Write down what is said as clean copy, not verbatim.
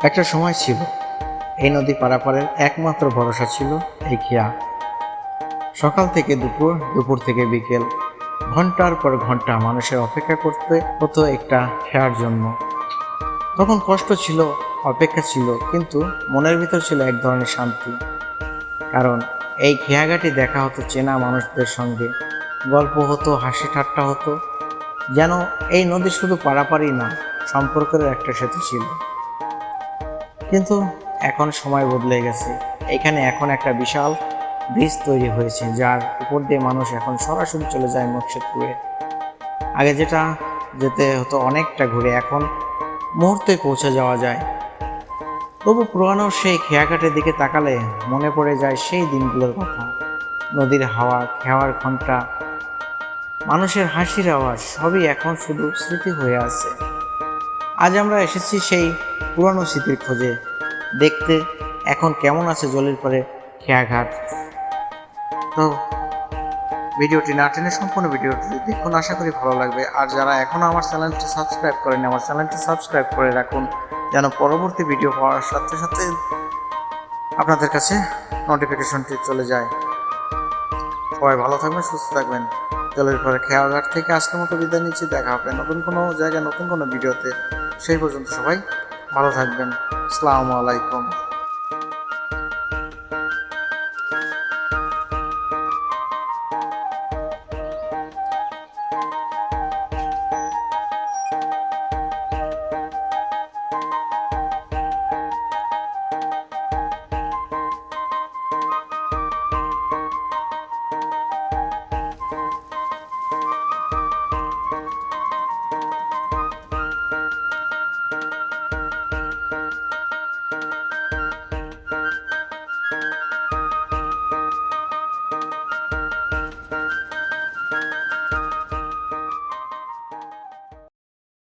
একটা সময় ছিল এই নদী পারাপারের একমাত্র ভরসা ছিল এই খেয়া। সকাল থেকে দুপুর, দুপুর থেকে বিকেল, ঘন্টার পর ঘন্টা মানুষের অপেক্ষা করতে হতো একটা খেয়ার জন্য। তখন কষ্ট ছিল, অপেক্ষা ছিল, কিন্তু মনের ভিতর ছিল এক ধরনের শান্তি। কারণ এই খেয়াঘাটি দেখা হতো চেনা মানুষদের সঙ্গে, গল্প হতো, হাসি ঠাট্টা হতো, যেন এই নদী শুধু পারাপারই না, সম্পর্কের একটা সেতু ছিল। কিন্তু এখন সময় বদলে গেছে। এখানে এখন একটা বিশাল ব্রিজ তৈরি হয়েছে, যার উপর দিয়ে মানুষ এখন সরাসরি চলে যায় মকসুদপুরে। আগে যেটা যেতে হতো অনেকটা ঘুরে, এখন মুহূর্তে পৌঁছে যাওয়া যায়। তবু পুরানো সেই খেয়াঘাটের দিকে তাকালে মনে পড়ে যায় সেই দিনগুলোর কথা। নদীর হাওয়া, খেওয়ার ঘন্টা, মানুষের হাসির আওয়াজ সবই এখন শুধু স্মৃতি হয়ে আছে। আজ আমরা এসেছি সেই পুরানো স্মৃতির খোঁজে, দেখতে এখন কেমন আছে জলের পরে খেয়াঘাট। তো ভিডিওটি না টেনে সম্পূর্ণ ভিডিওটি দেখুন, আশা করি ভালো লাগবে। আর যারা এখনও আমার চ্যানেলটি সাবস্ক্রাইব করেনি, আমার চ্যানেলটি সাবস্ক্রাইব করে রাখুন, যেন পরবর্তী ভিডিও পাওয়ার সাথে সাথে আপনাদের কাছে নোটিফিকেশনটি চলে যায়। সবাই ভালো থাকবেন, সুস্থ থাকবেন। জলের পরে খেয়াঘাট থেকে আজকের মতো বিদায় নিচ্ছি। দেখা হবে নতুন কোনো জায়গায়, নতুন কোনো ভিডিওতে। সেই পর্যন্ত সবাই ভালো থাকবেন। আসসালামু আলাইকুম।